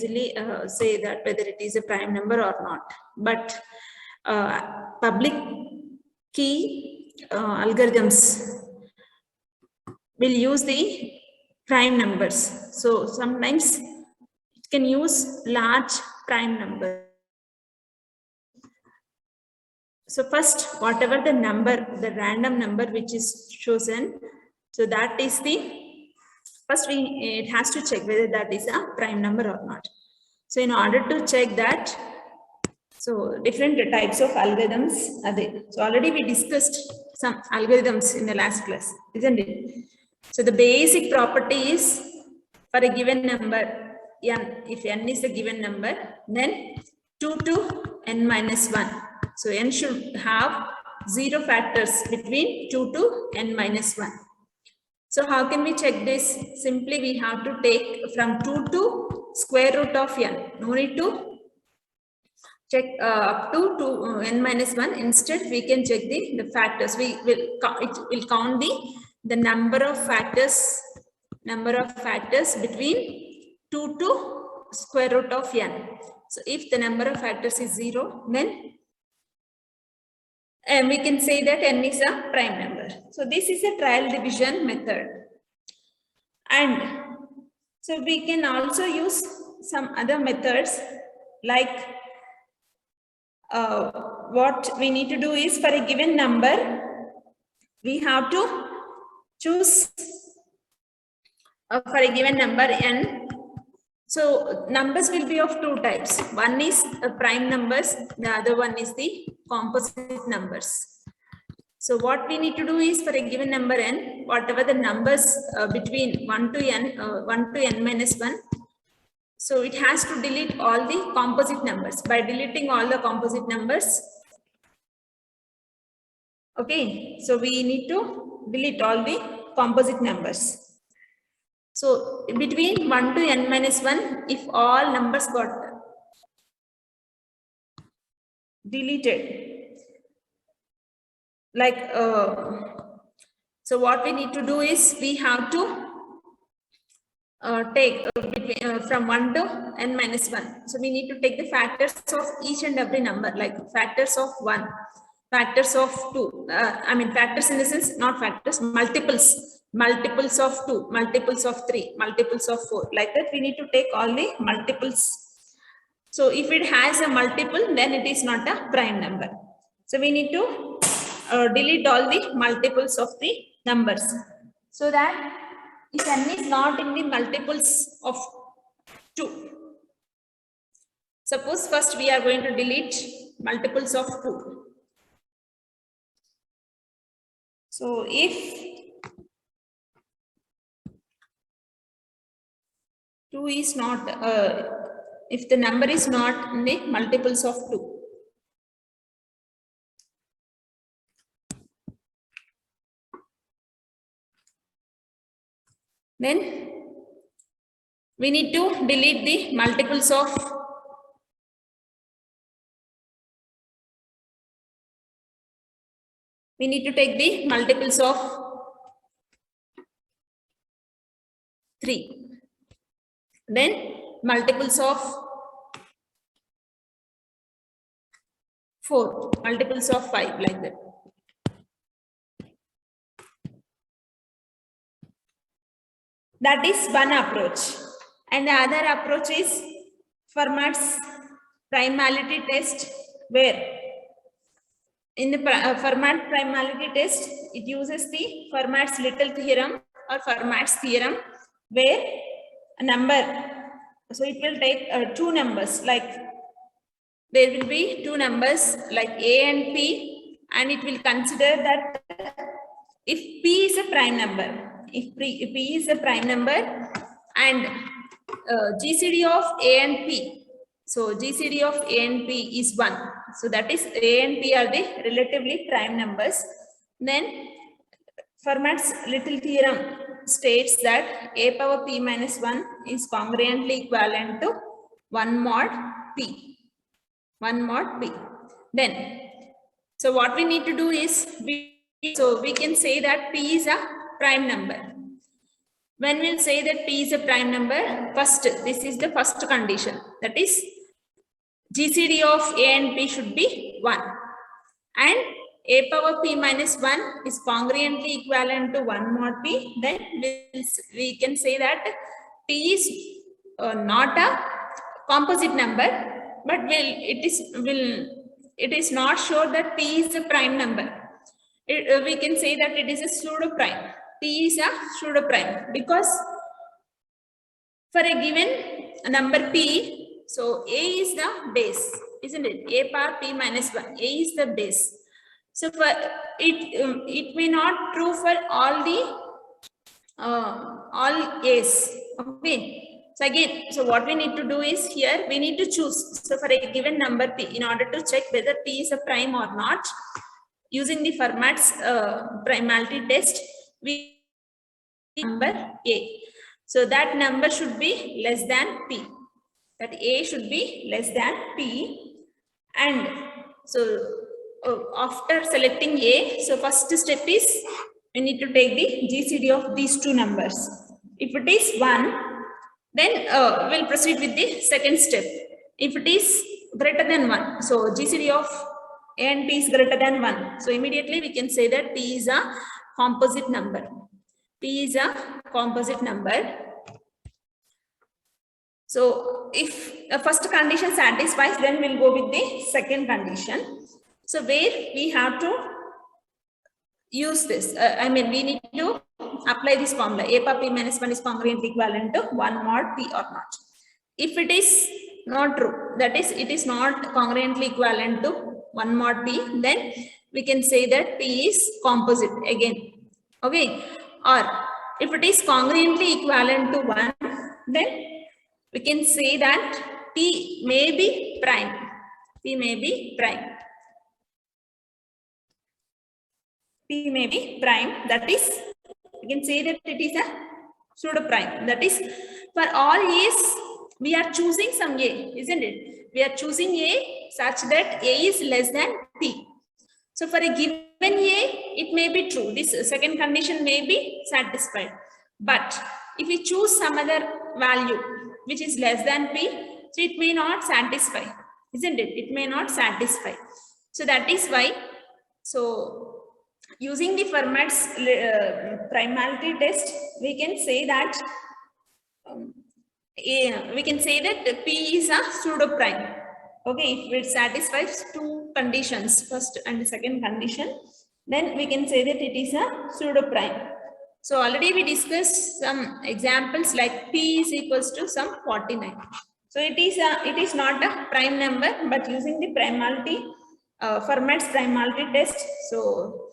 easily say that whether it is a prime number or not. But public key algorithms will use the prime numbers. So sometimes it can use large prime numbers. So first, whatever the number, the random number which is chosen, so that is the first it has to check whether that is a prime number or not. So in order to check that, so different types of algorithms are there. So already we discussed some algorithms in the last class, isn't it? So the basic property is for a given number n, if n is a given number, then 2 to n minus 1. So n should have 0 factors between 2 to n minus 1. So how can we check this? Simply we have to take from 2 to square root of n. No need to check up to n minus 1. Instead, we can check the factors. It will count the number of factors between 2 to square root of n. So if the number of factors is 0, then we can say that n is a prime number. So this is a trial division method. And so we can also use some other methods, like what we need to do is for a given number, we have to choose for a given number n. So numbers will be of two types. One is prime numbers, the other one is the composite numbers. So what we need to do is for a given number n, whatever the numbers between 1 to n minus 1, so it has to delete all the composite numbers. By deleting all the composite numbers, okay, so we need to delete all the composite numbers. So between 1 to n minus 1, if all numbers got deleted, like so what we need to do is we have to take from 1 to n minus 1. So we need to take the factors of each and every number, like factors of 1, factors of 2, I mean factors in the sense, not factors, multiples of 2, multiples of 3, multiples of 4, like that we need to take all the multiples. So if it has a multiple, then it is not a prime number. So we need to delete all the multiples of the numbers, so that if n is not in the multiples of 2. Suppose first we are going to delete multiples of 2. So if 2 is not, if the number is not in the multiples of 2, then we need to delete the multiples of we need to take the multiples of 3, then multiples of 4, multiples of 5, like that. That is one approach. And the other approach is Fermat's primality test, where in the Fermat primality test, it uses the Fermat's little theorem or Fermat's theorem, where a number, so it will take two numbers, like there will be two numbers like A and P, and it will consider that if P is a prime number, if P is a prime number, and GCD of A and P, so GCD of A and P is 1, so that is A and P are the relatively prime numbers, then Fermat's little theorem states that A power P minus 1 is congruently equivalent to 1 mod P. 1 mod P. Then, so what we need to do is, we can say that P is a prime number. When we'll say that P is a prime number, first, this is the first condition. That is, GCD of A and P should be 1. And A power P minus 1 is congruently equivalent to 1 mod P. Then we can say that P is not a composite number, but it is not sure that P is a prime number. We can say that it is a pseudo prime. P is a pseudo prime because for a given number P, so A is the base, isn't it? A power P minus 1, A is the base. So for it may not true for all A's. Okay. So again, so what we need to do is here we need to choose. So for a given number P, in order to check whether P is a prime or not, using the Fermat's primality test, we number A. So that number should be less than P. That A should be less than P. And so after selecting A, so first step is we need to take the GCD of these two numbers. If it is 1, then we'll proceed with the second step. If it is greater than 1, so GCD of A and P is greater than 1. So immediately we can say that P is a composite number. P is a composite number. So if the first condition satisfies, then we'll go with the second condition. So where we have to use this, we need to apply this formula. A power P minus 1 is congruently equivalent to 1 mod P or not. If it is not true, that is, it is not congruently equivalent to 1 mod P, then we can say that P is composite again. Okay. Or if it is congruently equivalent to 1, then we can say that P may be prime. P may be prime. P may be prime. That is, we can say that it is a pseudo prime. That is, for all A's, we are choosing some A, isn't it? We are choosing A such that A is less than P. So for a given A, it may be true. This second condition may be satisfied. But if we choose some other value which is less than P, so it may not satisfy, isn't it? It may not satisfy. So that is why, so using the Fermat's primality test, we can say that P is a pseudo prime. Okay, if it satisfies two conditions, first and second condition, then we can say that it is a pseudo prime. So already we discussed some examples like P is equals to some 49. So it is not a prime number, but using the primality, Fermat's primality test, so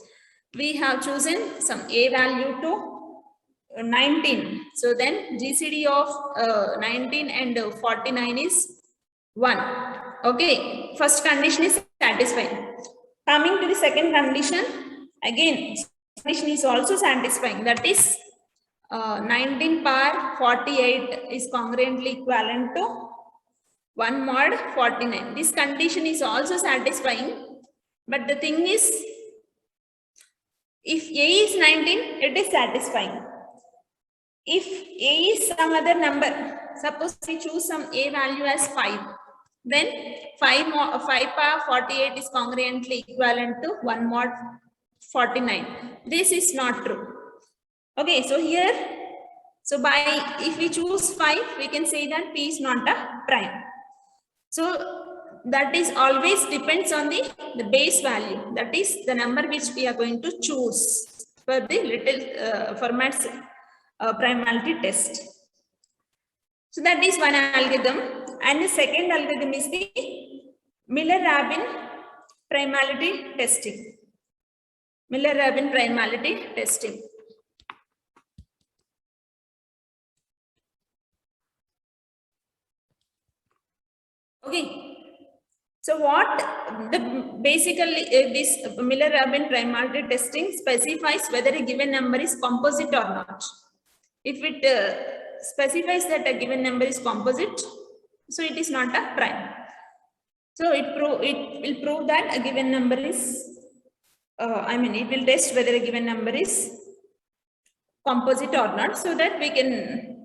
we have chosen some A value to 19. So then GCD of 19 and 49 is 1. Okay, first condition is satisfying. Coming to the second condition, again, condition is also satisfying. That is, 19 power 48 is congruently equivalent to 1 mod 49. This condition is also satisfying, but the thing is, if A is 19, it is satisfying. If A is some other number, suppose we choose some A value as 5, then 5 power 48 is congruently equivalent to 1 mod 49. This is not true. Okay, so here, so if we choose 5, we can say that P is not a prime. So that is always depends on the base value. That is the number which we are going to choose for the little Fermat's primality test. So that is one algorithm. And the second algorithm is the Miller-Rabin primality testing. Miller-Rabin primality testing. Okay. So what basically this Miller-Rabin primality testing specifies whether a given number is composite or not. If it specifies that a given number is composite, so it is not a prime. So it will prove that a given number is, it will test whether a given number is composite or not, so that we can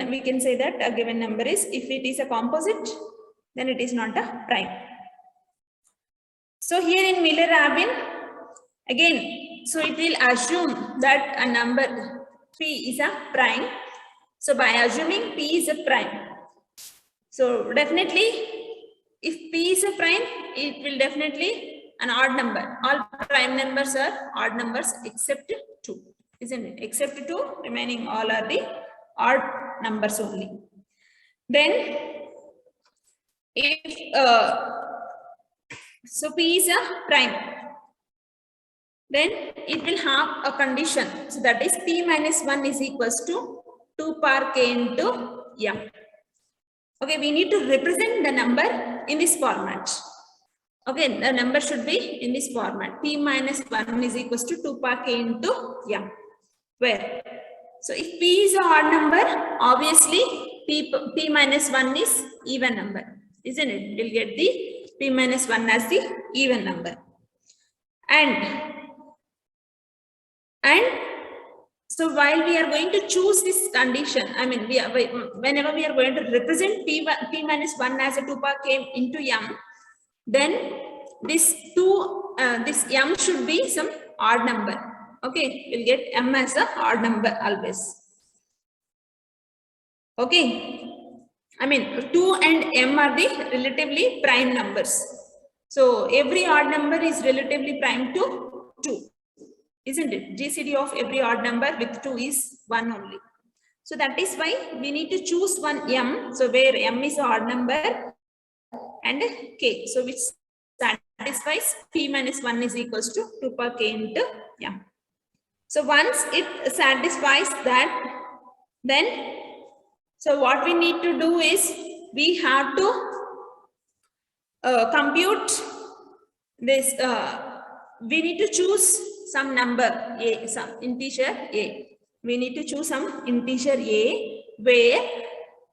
we can say that a given number is, if it is a composite, then it is not a prime. So here in Miller-Rabin, again, so it will assume that a number P is a prime. So by assuming P is a prime, so definitely if P is a prime, it will definitely an odd number. All prime numbers are odd numbers except 2, isn't it? Except 2, remaining all are the odd numbers only. Then if so P is a prime, then it will have a condition. So that is P minus 1 is equals to 2 power k into m. Okay, we need to represent the number in this format. Okay, the number should be in this format. P minus 1 is equals to 2 power k into m. Where? So if P is an odd number, obviously P minus 1 is even number, isn't it? We'll get the P minus 1 as the even number. And so while we are going to choose this condition, I mean, whenever we are going to represent P minus 1 as a 2 power k into m, then this m should be some odd number. Okay, we'll get m as a odd number always. Okay, I mean 2 and m are the relatively prime numbers. So every odd number is relatively prime to 2, isn't it? GCD of every odd number with 2 is 1 only. So that is why we need to choose one m. So where m is an odd number and k. So which satisfies P minus 1 is equals to 2 power k into m. So once it satisfies that, then so what we need to do is we have to compute this. We need to choose some number a, some integer a. We need to choose some integer a where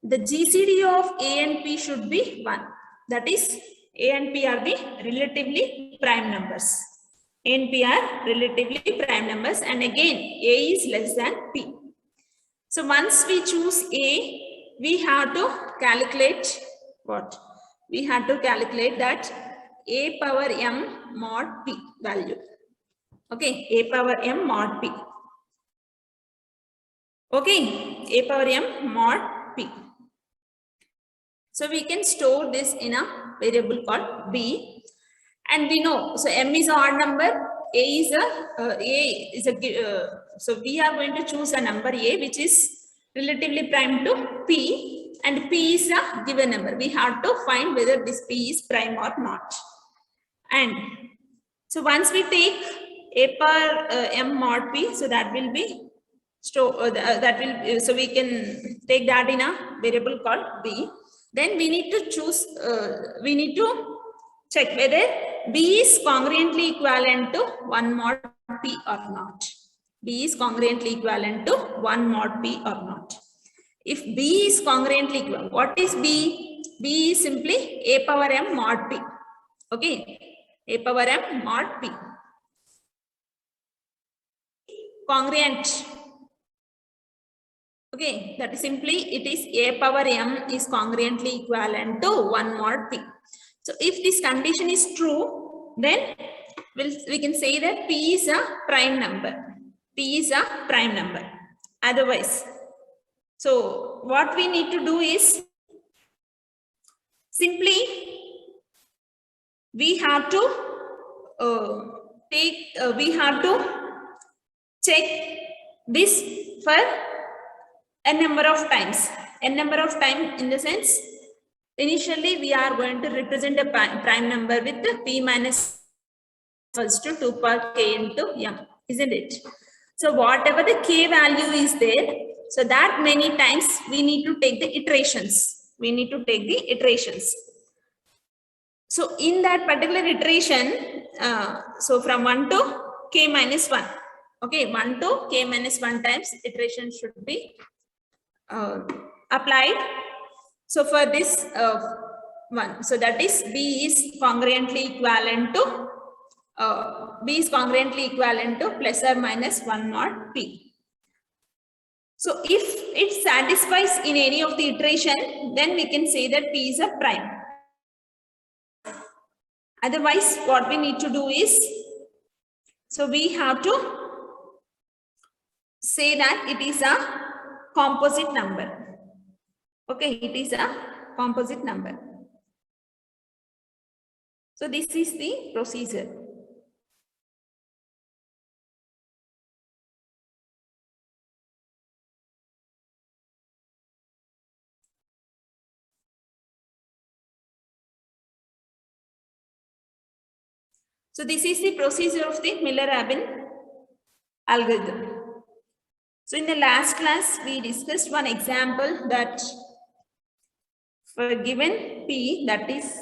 the GCD of a and p should be 1. That is, a and p are the relatively prime numbers. A and p are relatively prime numbers, and again a is less than p. So once we choose a, we have to calculate what? We have to calculate that a power m mod p value. Okay, a power m mod p. Okay, a power m mod p. So we can store this in a variable called b, and we know, so m is an odd number, so we are going to choose a number a which is relatively prime to p, and p is a given number. We have to find whether this p is prime or not. And so once we take a power m mod p, so that will be so we can take that in a variable called b. Then we need to choose, we need to check whether b is congruently equivalent to 1 mod p or not. B is congruently equivalent to 1 mod p or not. If b is congruently equivalent, what is b? B is simply a power m mod p. Okay, a power m mod p. Congruent. Okay, that is simply it is a power m is congruently equivalent to 1 mod p. So if this condition is true, then we can say that p is a prime number. P is a prime number. Otherwise, so what we need to do is simply we have to check this for a number of times. A number of times in the sense, initially we are going to represent a prime number with the p minus equals to 2 power k into m, isn't it? So whatever the k value is there, so that many times we need to take the iterations. We need to take the iterations. So in that particular iteration, so from 1 to k minus 1. Okay, 1 to k minus 1 times iteration should be applied. So for this one, so that is b is congruently equivalent to plus or minus 1 mod p. So if it satisfies in any of the iteration, then we can say that P is a prime. Otherwise, what we need to do is, so we have to say that it is a composite number. Okay, it is a composite number. So this is the procedure. So this is the procedure of the Miller-Rabin algorithm. So in the last class, we discussed one example that for a given P, that is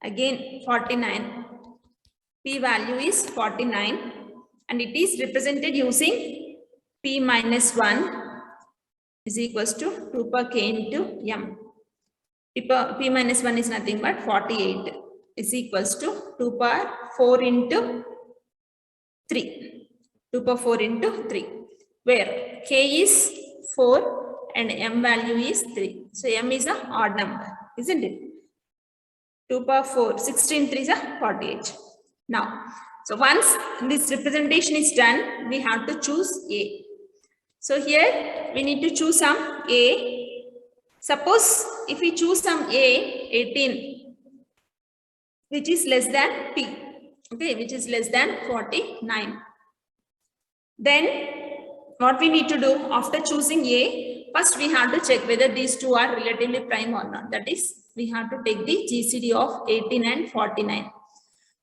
again 49, P value is 49 and it is represented using P minus 1 is equals to 2 per K into M. P minus 1 is nothing but 48 is equals to 2 per 4 into 3. 2 per 4 into 3, where K is 4 and M value is 3. So M is an odd number, isn't it? 2 per 4, 16 3 is a 48. Now, so once this representation is done, we have to choose A. So here we need to choose some A. Suppose if we choose some A, 18, which is less than P, okay, which is less than 49. Then what we need to do after choosing A, first we have to check whether these two are relatively prime or not. That is, we have to take the GCD of 18 and 49.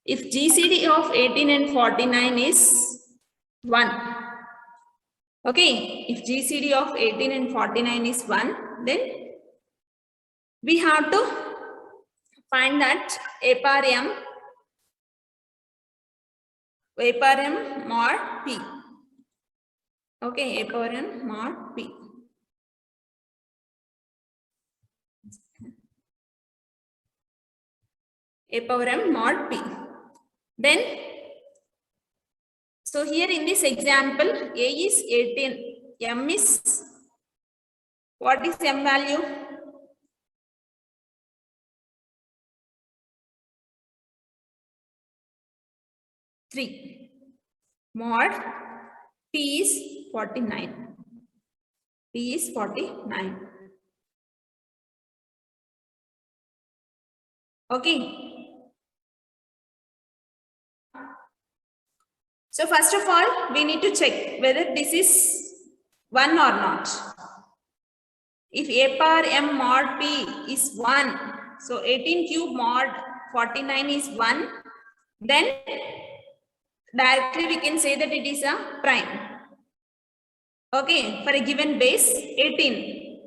If GCD of 18 and 49 is 1, okay, if GCD of 18 and 49 is 1, then we have to find that A power M mod P. Okay, A power M mod P. A power M mod P. Then, so here in this example, A is 18, M is, what is M value? 3. Mod P is 49. P is 49. Okay. So first of all, we need to check whether this is 1 or not. If A power M mod P is 1, so 18 cube mod 49 is 1, then directly we can say that it is a prime. Okay, for a given base 18.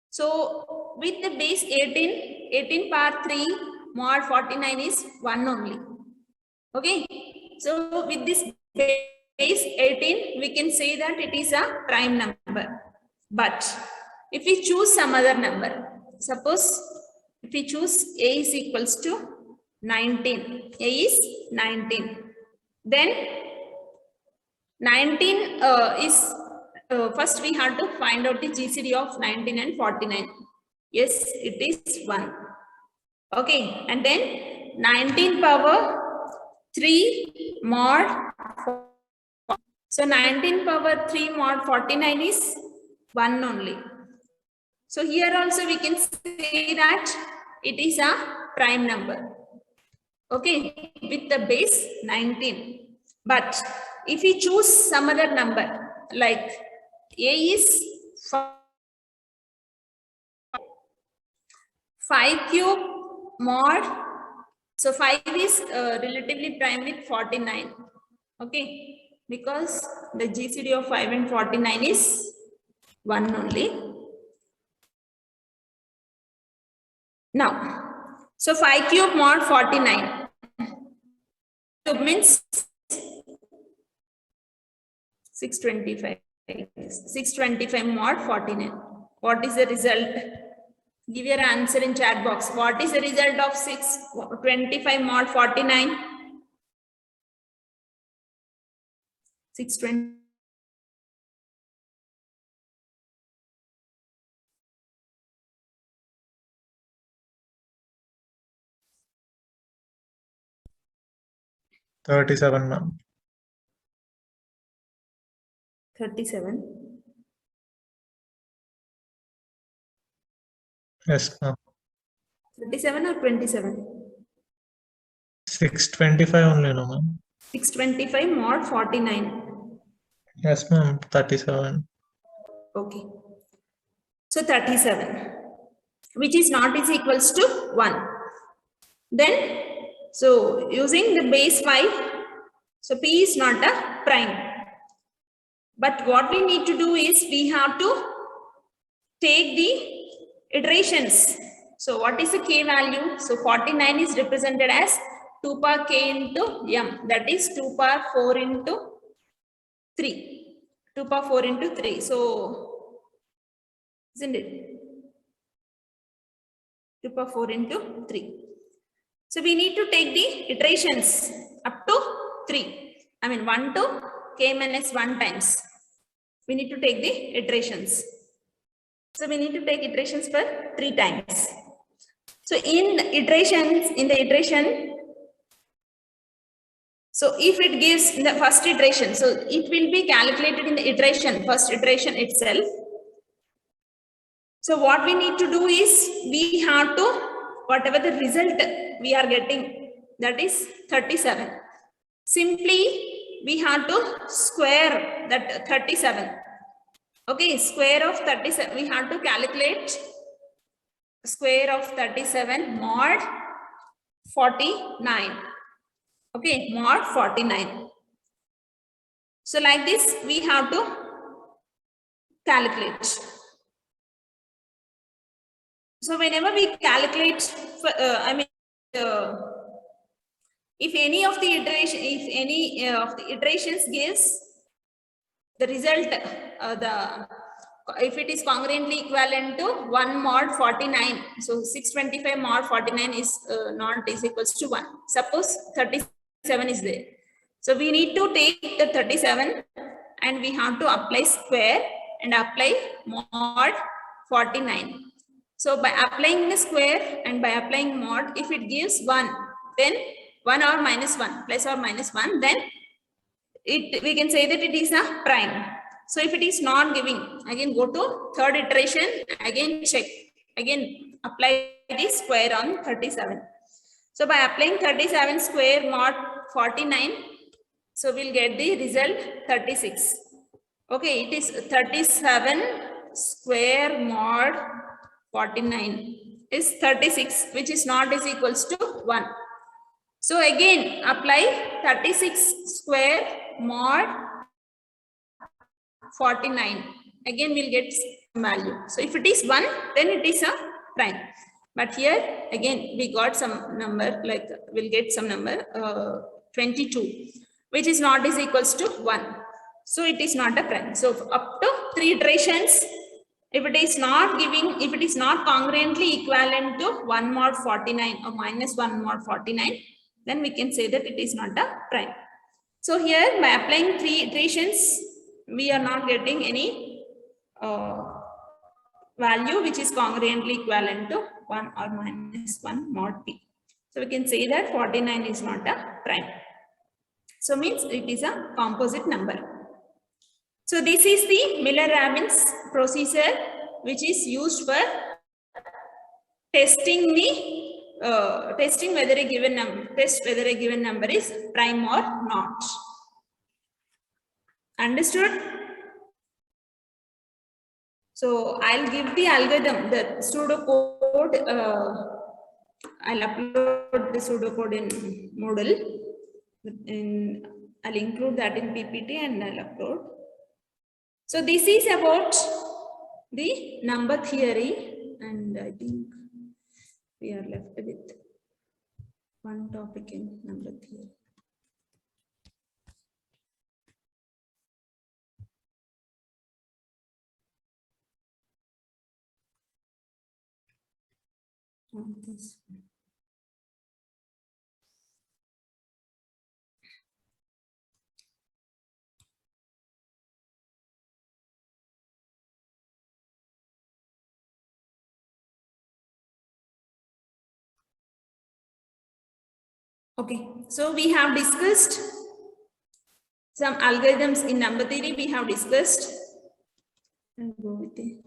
So with the base 18, 18 power 3 mod 49 is 1 only. Okay, so with this base 18, we can say that it is a prime number. But if we choose some other number, suppose if we choose A is equals to 19, A is 19, then 19 is, first we have to find out the GCD of 19 and 49. Yes, it is 1. Okay, and then 19 power 3 mod 4. So 19 power 3 mod 49 is 1 only. So here also we can say that it is a prime number. Okay, with the base 19. But if we choose some other number, like A is 5 cube mod, so 5 is relatively prime with 49. Okay, because the GCD of 5 and 49 is 1 only. Now, so 5 cube mod 49 cube means 625. 625 mod 49. What is the result? Give your answer in chat box. What is the result of 625 mod 49? 620. 37, ma'am. 37. Yes, ma'am. 37 or 27? 625 only, no, ma'am. 625 mod 49. Yes, ma'am. 37. Okay. So 37, which is not is equals to 1. Then, so using the base 5, so P is not a prime. But what we need to do is we have to take the iterations. So what is the K value? So 49 is represented as 2 power K into M. That is 2 power 4 into 3. 2 power 4 into 3. So, isn't it? 2 power 4 into 3. So we need to take the iterations up to 3. I mean 1 to K minus 1 times. We need to take the iterations. So we need to take iterations for 3 times. So in the iteration, so if it gives in the first iteration, so it will be calculated in the iteration, first iteration itself. So what we need to do is we have to, whatever the result we are getting, that is 37. Simply we have to square that 37. Okay, square of 37, we have to calculate square of 37 mod 49. Okay, mod 49. So like this, we have to calculate. So whenever we calculate, if any of the iteration, if any of the iterations gives the result, if it is congruently equivalent to 1 mod 49, so 625 mod 49 is not is equals to 1. Suppose 37 is there. So we need to take the 37 and we have to apply square and apply mod 49. So by applying the square and by applying mod, if it gives 1, then 1 or minus 1, plus or minus 1, then we can say that it is a prime. So if it is not giving, again go to third iteration, again check, again apply the square on 37. So by applying 37 square mod 49, so we'll get the result 36. Okay, it is 37 square mod 49 is 36, which is not is equals to 1. So again apply 36 square mod 49. Again we'll get value. So if it is 1, then it is a prime. But here again we got some number, like we'll get some number 22, which is not is equals to 1. So it is not a prime. So up to 3 iterations, if it is not giving, if it is not congruently equivalent to 1 mod 49 or minus 1 mod 49, then we can say that it is not a prime. So here by applying 3 iterations, we are not getting any value which is congruently equivalent to 1 or minus 1 mod p. So we can say that 49 is not a prime. So means it is a composite number. So this is the Miller-Robbins procedure which is used for testing the testing whether a given number is prime or not. Understood? So I'll give the algorithm, the pseudocode. I'll upload the pseudocode in Moodle. I'll include that in PPT and I'll upload. So this is about the number theory, and I think we are left with one topic in number theory. This one. Okay, so we have discussed some algorithms in number theory. We have discussed. I'll go with the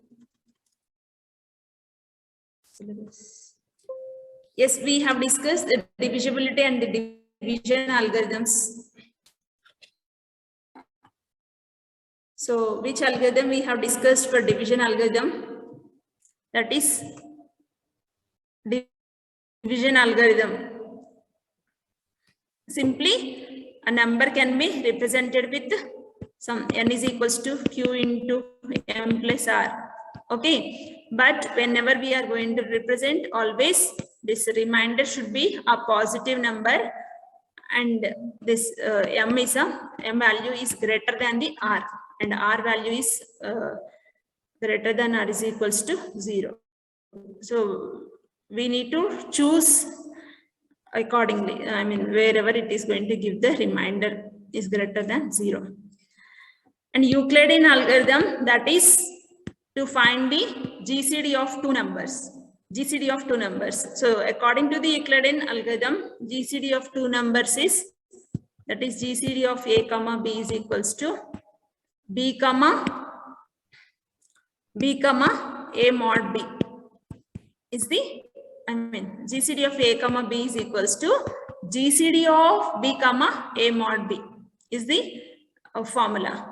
syllabus. Yes, we have discussed the divisibility and the division algorithms. So which algorithm we have discussed for division algorithm? That is division algorithm. Simply a number can be represented with some n is equals to q into m plus r. Okay, but whenever we are going to represent, always this remainder should be a positive number, and this m value is greater than the r, and r value is greater than or is equals to 0. So we need to choose accordingly. I mean, wherever it is going to give the remainder is greater than 0. And Euclidean algorithm, that is to find the GCD of two numbers. GCD of two numbers. So according to the Euclidean algorithm, GCD of two numbers is, that is GCD of a comma b is equals to b comma a mod b is the, I mean, GCD of a comma b is equals to GCD of b comma a mod b is the formula.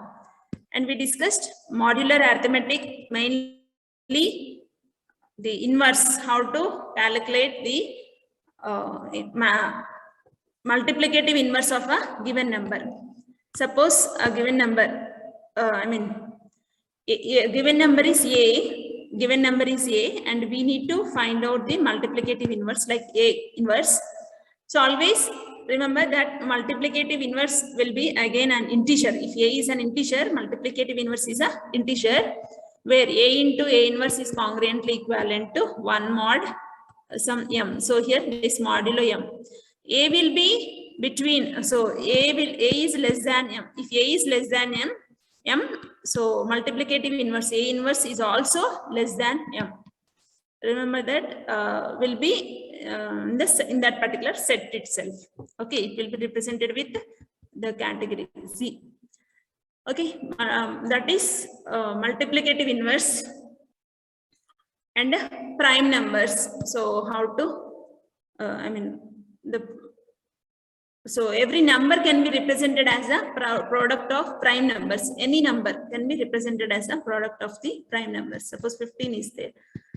And we discussed modular arithmetic, mainly the inverse, how to calculate the multiplicative inverse of a given number. Suppose a given number, a given number is a, and we need to find out the multiplicative inverse, like a inverse. So always remember that multiplicative inverse will be again an integer. If a is an integer, multiplicative inverse is an integer, where a into a inverse is congruently equivalent to 1 mod some m. So here this modulo m. A will be between, so a is less than m. If a is less than m, so multiplicative inverse a inverse is also less than m. Remember that will be in that particular set itself. Okay, it will be represented with the category Z. Okay, that is multiplicative inverse and prime numbers. So how to, so every number can be represented as a product of prime numbers. Any number can be represented as a product of the prime numbers. Suppose 15 is there.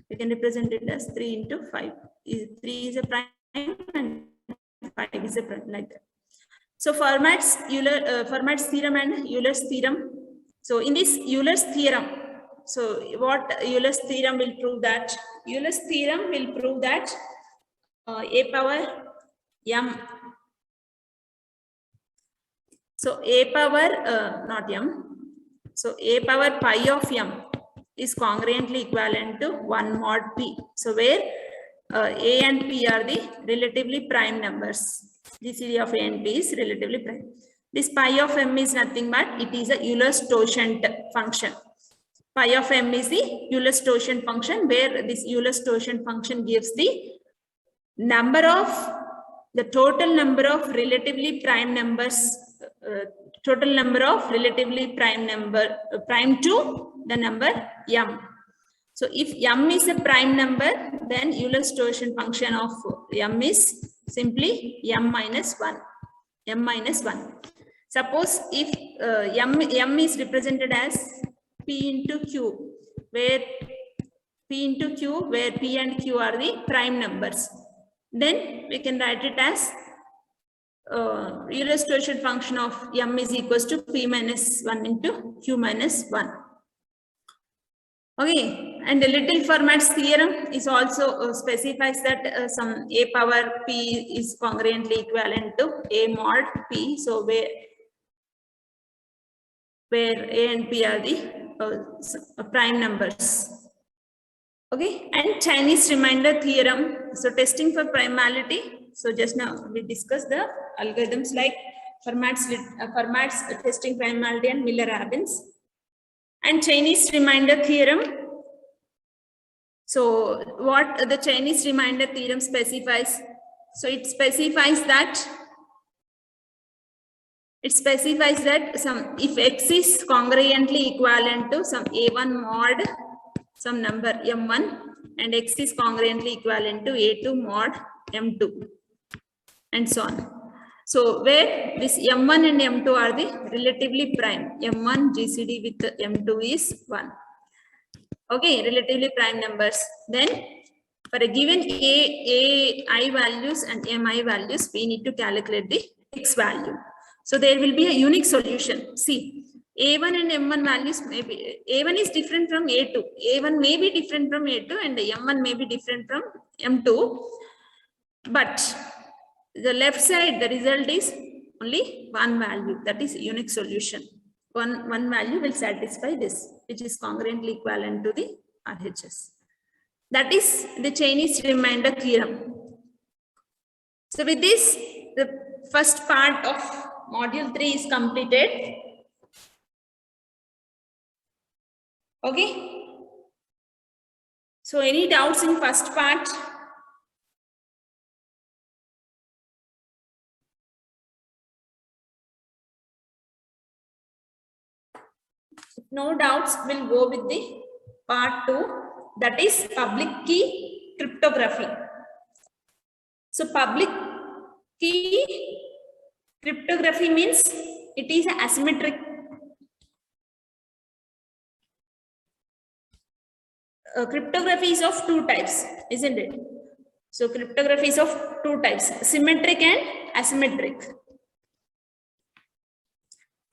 We can represent it as 3 into 5. 3 is a prime and 5 is a prime, like that. So Fermat's theorem and Euler's theorem. So in this Euler's theorem, so what Euler's theorem will prove that? Euler's theorem will prove that a power m. So a power, not m. So a power pi of m is congruently equivalent to 1 mod p. So where a and p are the relatively prime numbers. GCD of a and p is relatively prime. This pi of m is nothing but it is a Euler's totient function. Pi of m is the Euler's totient function, where this Euler's totient function gives the total number of relatively prime numbers, prime to the number m. So if m is a prime number, then Euler's totient function of m is simply m minus 1. Suppose if m is represented as p into q, where p and q are the prime numbers, then we can write it as Euler's totient function of m is equals to p minus 1 into q minus 1. Okay, and the Little Fermat's theorem is also specifies that some a power p is congruently equivalent to a mod p. So where a and p are the prime numbers. Okay, and Chinese remainder theorem. So testing for primality. So just now we discussed the algorithms like Fermat's testing primality and Miller-Robbins. And Chinese remainder theorem. So what the Chinese remainder theorem specifies? So it specifies that some, if X is congruently equivalent to some A1 mod some number M1 and X is congruently equivalent to A2 mod M2 and so on. So where this M1 and M2 are the relatively prime, M1 GCD with M2 is 1. Okay, relatively prime numbers. Then for a given I values and Mi values, we need to calculate the X value. So there will be a unique solution. See, A1 and M1 values may be, A1 is different from A2. A1 may be different from A2 and M1 may be different from M2. But the left side, the result is only one value, that is unique solution. One value will satisfy this, which is congruently equivalent to the RHS. That is the Chinese remainder theorem. So with this, the first part of module 3 is completed. Okay. So any doubts in first part? If no doubts, we'll go with the part 2, that is public key cryptography. So public key cryptography means it is asymmetric. Cryptography is of two types, isn't it? So cryptography is of two types, symmetric and asymmetric.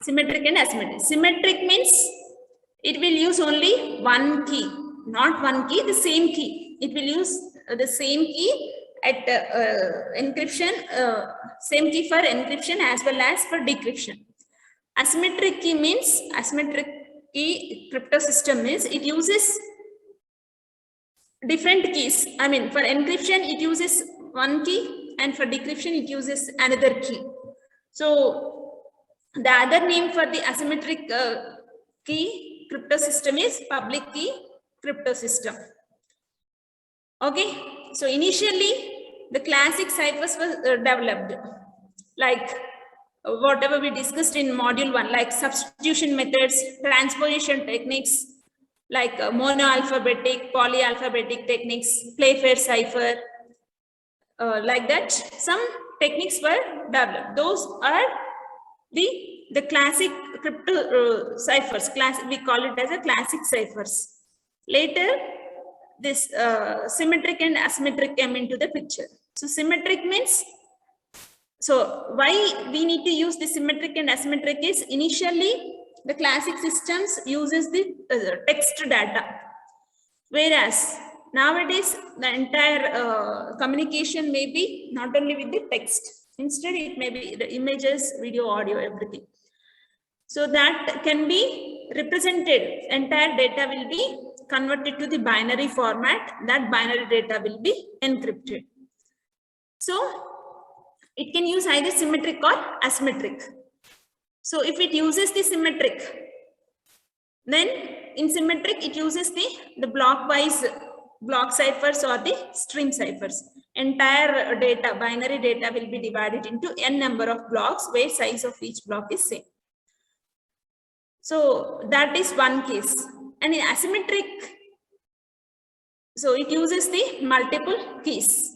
Symmetric and asymmetric. Symmetric means it will use only one key, not one key, the same key. It will use the same key at encryption, same key for encryption as well as for decryption. Asymmetric key means, asymmetric key crypto system means it uses different keys. I mean, for encryption, it uses one key and for decryption, it uses another key. So the other name for the asymmetric key crypto system is public key crypto system. Okay, so initially the classic ciphers was developed, like whatever we discussed in module 1, like substitution methods, transposition techniques, like monoalphabetic, polyalphabetic techniques, Playfair cipher, like that. Some techniques were developed. Those are the classic crypto ciphers. We call it as a classic ciphers. Later, this symmetric and asymmetric came into the picture. So symmetric means, so why we need to use the symmetric and asymmetric is, initially the classic systems uses the text data, whereas nowadays the entire communication may be not only with the text, instead it may be the images, video, audio, everything. So that can be represented, entire data will be converted to the binary format, that binary data will be encrypted. So it can use either symmetric or asymmetric. So if it uses the symmetric, then in symmetric it uses the block-wise block ciphers or the string ciphers. Entire data, binary data will be divided into n number of blocks where size of each block is same. So that is one case. And in asymmetric, so it uses the multiple keys.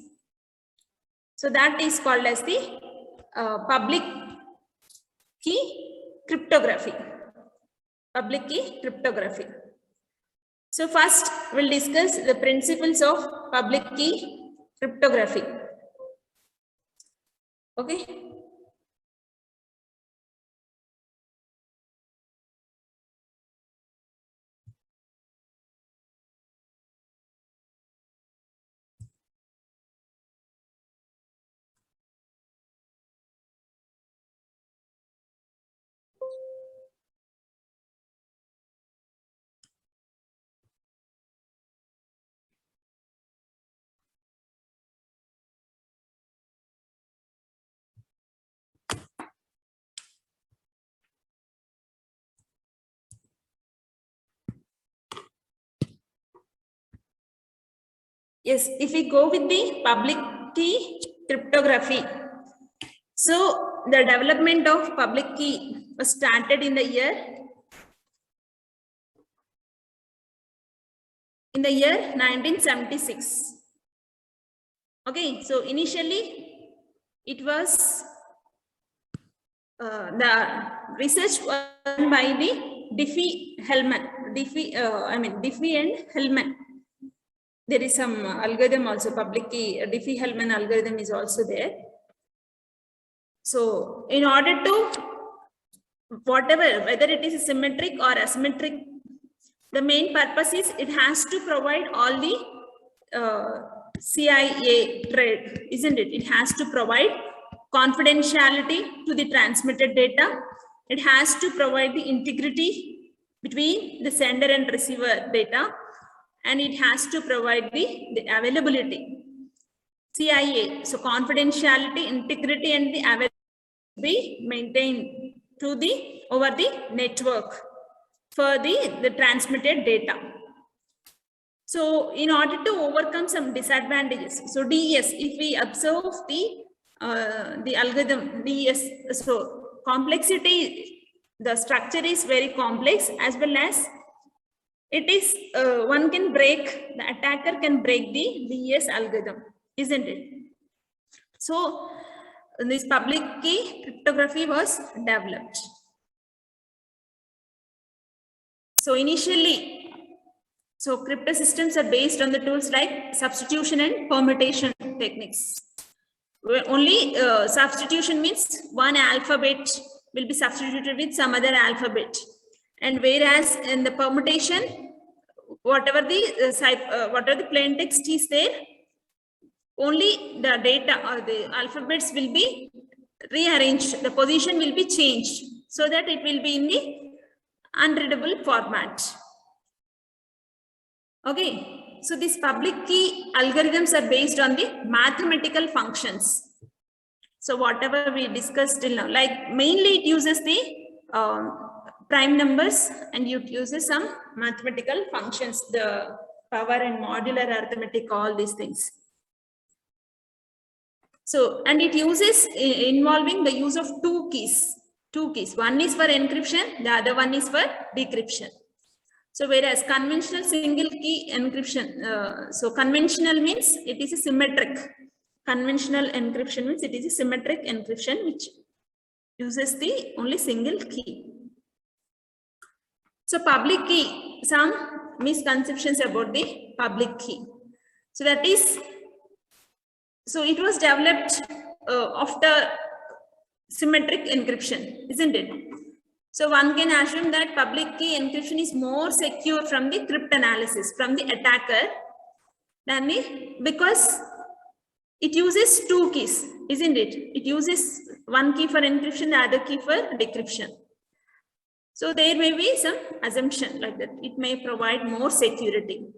So that is called as the public key cryptography. Public key cryptography. So first we'll discuss the principles of public key cryptography. Okay. Yes, if we go with the public key cryptography. So the development of public key was started in the year 1976. Okay, so initially it was the research was done by the Diffie-Hellman. Diffie and Hellman. There is some algorithm also, public key, Diffie-Hellman algorithm is also there. So in order to, whatever, whether it is symmetric or asymmetric, the main purpose is it has to provide all the CIA trade, isn't it? It has to provide confidentiality to the transmitted data. It has to provide the integrity between the sender and receiver data, and it has to provide the availability. CIA, so confidentiality, integrity, and the availability be maintained to the over the network for the transmitted data. So in order to overcome some disadvantages, so DES, if we observe the algorithm DES, so complexity, the structure is very complex, as well as it is one can break, the attacker can break the DES algorithm, isn't it? So this public key cryptography was developed. So initially, so crypto systems are based on the tools like substitution and permutation techniques. Only substitution means one alphabet will be substituted with some other alphabet, and whereas in the permutation, whatever the plain text is there, only the data or the alphabets will be rearranged, the position will be changed so that it will be in the unreadable format. Okay, so these public key algorithms are based on the mathematical functions. So whatever we discussed till now, like mainly it uses the prime numbers, and it uses some mathematical functions, the power and modular arithmetic, all these things. So, and it uses involving the use of two keys. One is for encryption, the other one is for decryption. So whereas conventional single key encryption, so conventional means it is a symmetric. Conventional encryption means it is a symmetric encryption which uses the only single key. So public key, some misconceptions about the public key. So that is, so it was developed after symmetric encryption, isn't it? So one can assume that public key encryption is more secure from the cryptanalysis, from the attacker, than because it uses two keys, isn't it? It uses one key for encryption, the other key for decryption. So there may be some assumption like that. It may provide more security.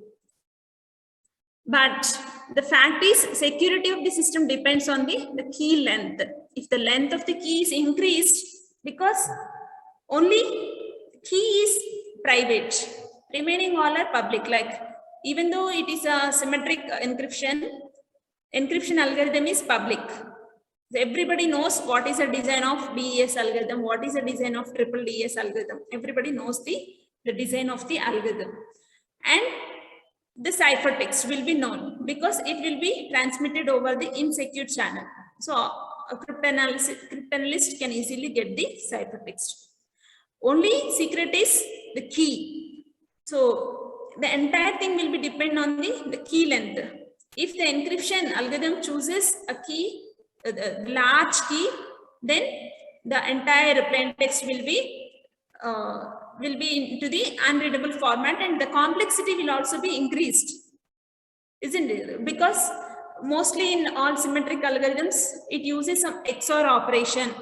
But the fact is, security of the system depends on the key length. If the length of the key is increased, because only key is private, remaining all are public. Like even though it is a symmetric encryption algorithm is public. Everybody knows what is the design of DES algorithm, what is the design of triple DES algorithm. Everybody knows the design of the algorithm. And the ciphertext will be known because it will be transmitted over the insecure channel. So a cryptanalyst can easily get the ciphertext. Only secret is the key. So the entire thing will be depend on the key length. If the encryption algorithm chooses a key, a large key, then the entire plain text will be into the unreadable format, and the complexity will also be increased, isn't it? Because mostly in all symmetric algorithms, it uses some XOR operation.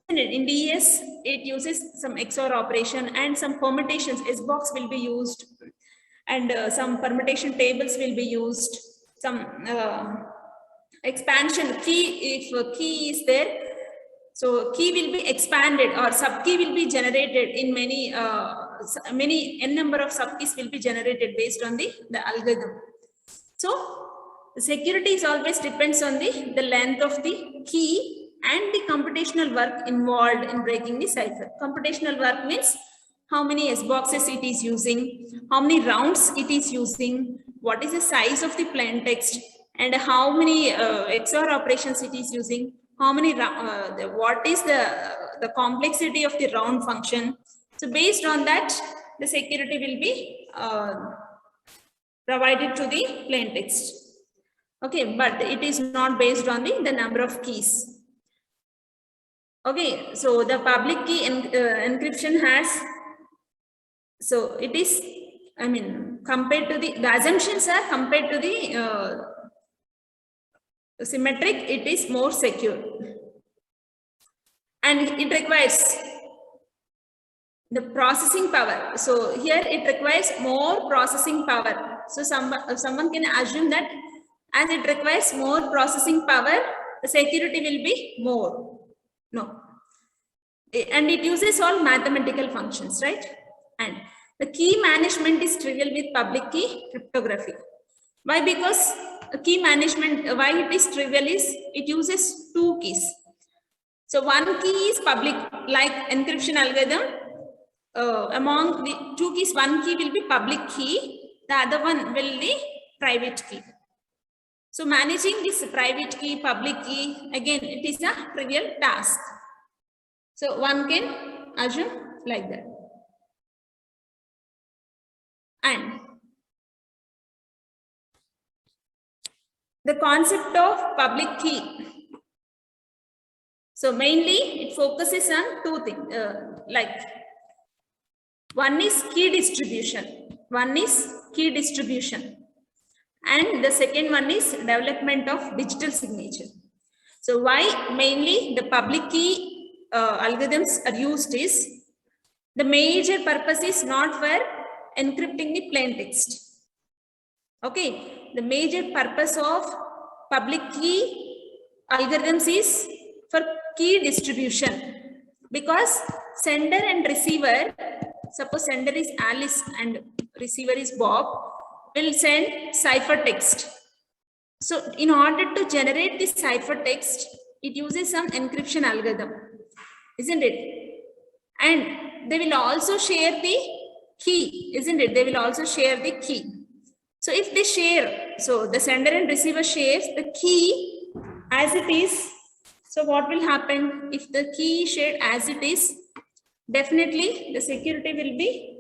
In DES, it uses some XOR operation and some permutations. SBox will be used, and some permutation tables will be used. Some expansion key, if key is there, so key will be expanded or sub key will be generated in many n number of sub keys will be generated based on the algorithm. So security is always depends on the length of the key and the computational work involved in breaking the cipher. Computational work means how many S boxes it is using, how many rounds it is using, what is the size of the plain text, and how many XOR operations it is using, how many what is the complexity of the round function. So based on that, the security will be provided to the plain text. Okay, but it is not based on the number of keys. Okay, so the public key encryption has, so it is, I mean, compared to the assumptions are compared to the symmetric, it is more secure. And it requires the processing power. So here it requires more processing power. So someone can assume that as it requires more processing power, the security will be more. No. And it uses all mathematical functions, right? And the key management is trivial with public key cryptography. Why? Because key management, why it is trivial is it uses two keys. So one key is public, like encryption algorithm. Among the two keys, one key will be public key, the other one will be private key. So managing this private key, public key, again, it is a trivial task. So one can assume like that. And the concept of public key. So mainly it focuses on two things, like one is key distribution. One is key distribution. And the second one is development of digital signature. So why mainly the public key algorithms are used is, the major purpose is not for encrypting the plain text. Okay, the major purpose of public key algorithms is for key distribution, because sender and receiver, suppose sender is Alice and receiver is Bob, will send ciphertext. So in order to generate this ciphertext, it uses some encryption algorithm, isn't it? And they will also share the key, isn't it? They will also share the key. So if they share, so the sender and receiver shares the key as it is. So what will happen if the key is shared as it is? Definitely the security will be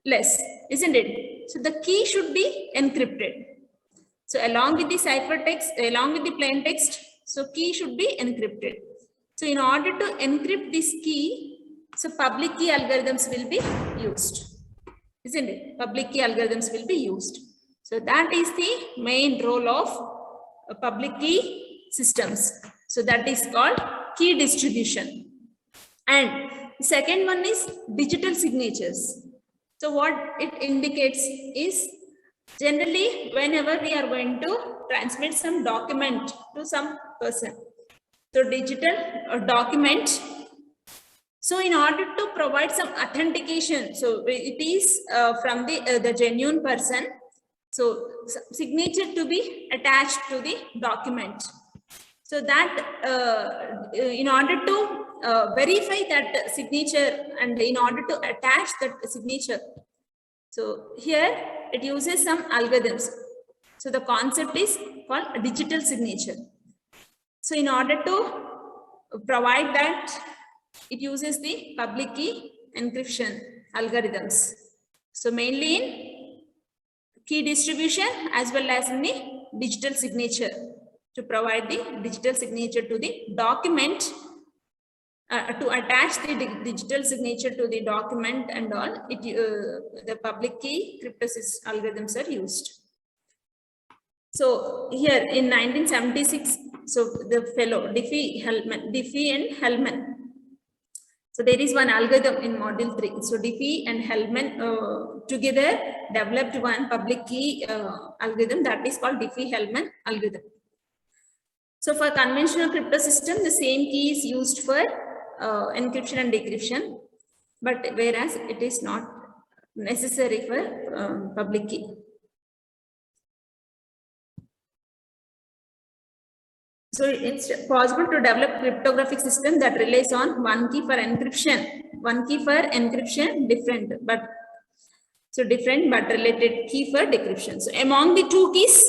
less, isn't it? So the key should be encrypted. So along with the ciphertext, along with the plain text, so key should be encrypted. So in order to encrypt this key, so public key algorithms will be used, isn't it? Public key algorithms will be used. So that is the main role of public key systems. So that is called key distribution. And the second one is digital signatures. So what it indicates is, generally whenever we are going to transmit some document to some person, so digital document, so in order to provide some authentication, so it is from the genuine person, so signature to be attached to the document. So that in order to verify that signature and in order to attach that signature, so here it uses some algorithms. So the concept is called digital signature. So in order to provide that, it uses the public key encryption algorithms. So mainly in key distribution as well as in the digital signature, to provide the digital signature to the document, to attach the digital signature to the document and all, the public key cryptosys algorithms are used. So here in 1976, so the fellow Diffie and Hellman. So there is one algorithm in module 3. So Diffie and Hellman together developed one public key algorithm that is called Diffie-Hellman algorithm. So for conventional crypto system, the same key is used for encryption and decryption, but whereas it is not necessary for public key. So it's possible to develop cryptographic system that relies on one key for encryption. One key for encryption, different but related key for decryption. So among the two keys,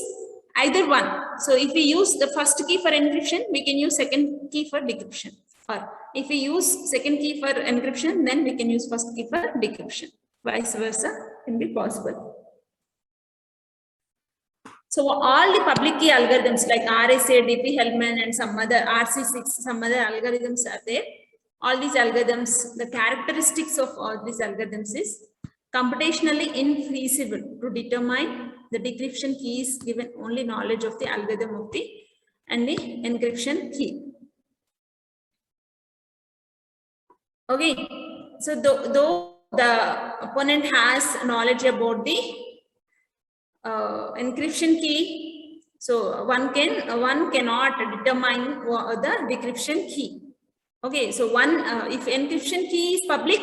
either one. So if we use the first key for encryption, we can use second key for decryption. Or if we use second key for encryption, then we can use first key for decryption. Vice versa can be possible. So all the public key algorithms like RSA, Diffie-Hellman, and some other RC6, some other algorithms are there. All these algorithms, the characteristics of all these algorithms is computationally infeasible to determine the decryption key is given only knowledge of the algorithm of the and the encryption key. Okay, so though the opponent has knowledge about the encryption key, so one cannot determine the decryption key. Okay, so if encryption key is public,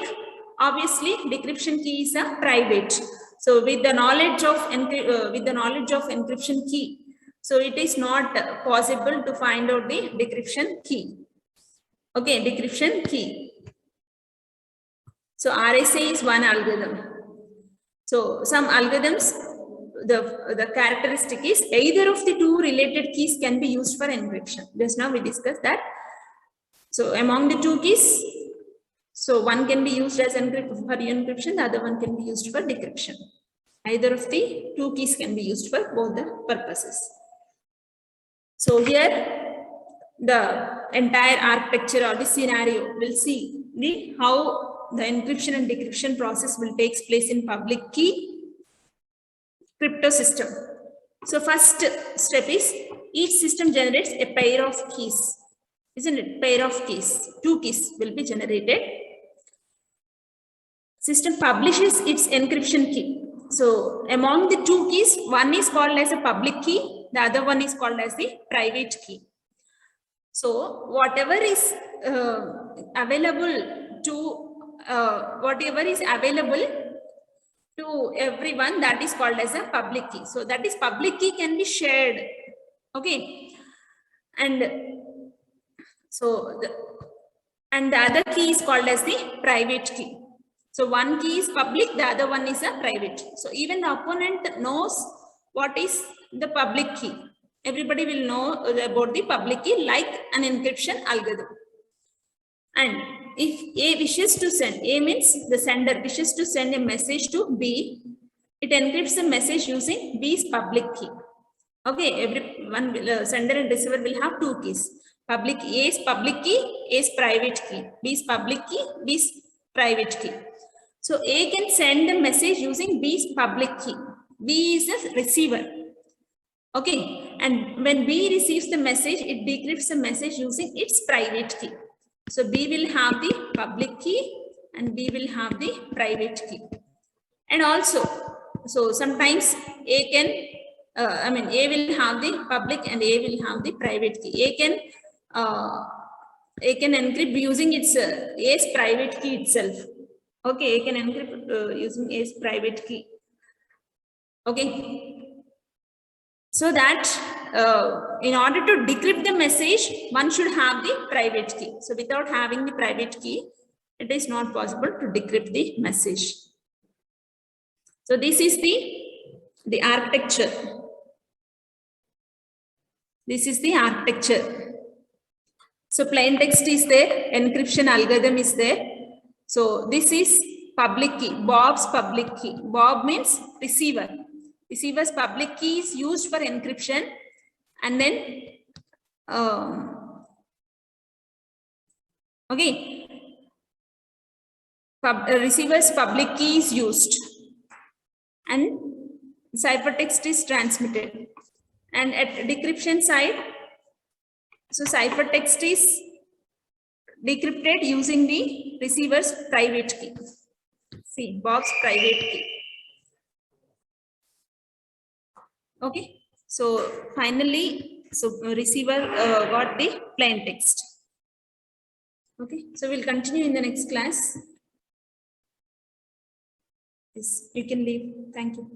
obviously decryption key is a private. So with the knowledge of encryption key, so it is not possible to find out the decryption key. Okay, decryption key. So RSA is one algorithm. So some algorithms, the characteristic is either of the two related keys can be used for encryption. Just now we discussed that. So among the two keys, so one can be used as for encryption, the other one can be used for decryption. Either of the two keys can be used for both the purposes. So here the entire architecture or the scenario will see how the encryption and decryption process will take place in public key crypto system. So first step is each system generates a pair of keys, isn't it? Pair of keys, two keys will be generated. System publishes its encryption key. So among the two keys, one is called as a public key, the other one is called as the private key. So whatever is available to everyone, that is called as a public key. So that is public key can be shared. Okay, and so the other key is called as the private key. So one key is public, the other one is a private. So even the opponent knows what is the public key. Everybody will know about the public key like an encryption algorithm. And if A wishes to send, A means the sender wishes to send a message to B, it encrypts the message using B's public key. Okay, everyone will, sender and receiver will have two keys. Public A is public key, A is private key. B is public key, B is private key. So A can send the message using B's public key. B is the receiver. Okay, and when B receives the message, it decrypts the message using its private key. So B will have the public key and B will have the private key. And also, so sometimes A can, A will have the public and A will have the private key. A can encrypt using its A's private key itself. Okay, A can encrypt using A's private key. Okay. So that in order to decrypt the message, one should have the private key. So without having the private key, it is not possible to decrypt the message. So this is the architecture. This is the architecture. So plain text is there, encryption algorithm is there. So this is public key, Bob's public key. Bob means receiver. Receiver's public key is used for encryption, and then receiver's public key is used and ciphertext is transmitted. And at decryption side, so ciphertext is decrypted using the receiver's private key. See, Bob's private key. Okay, so finally, so receiver got the plain text. Okay, so we'll continue in the next class. Yes, you can leave. Thank you.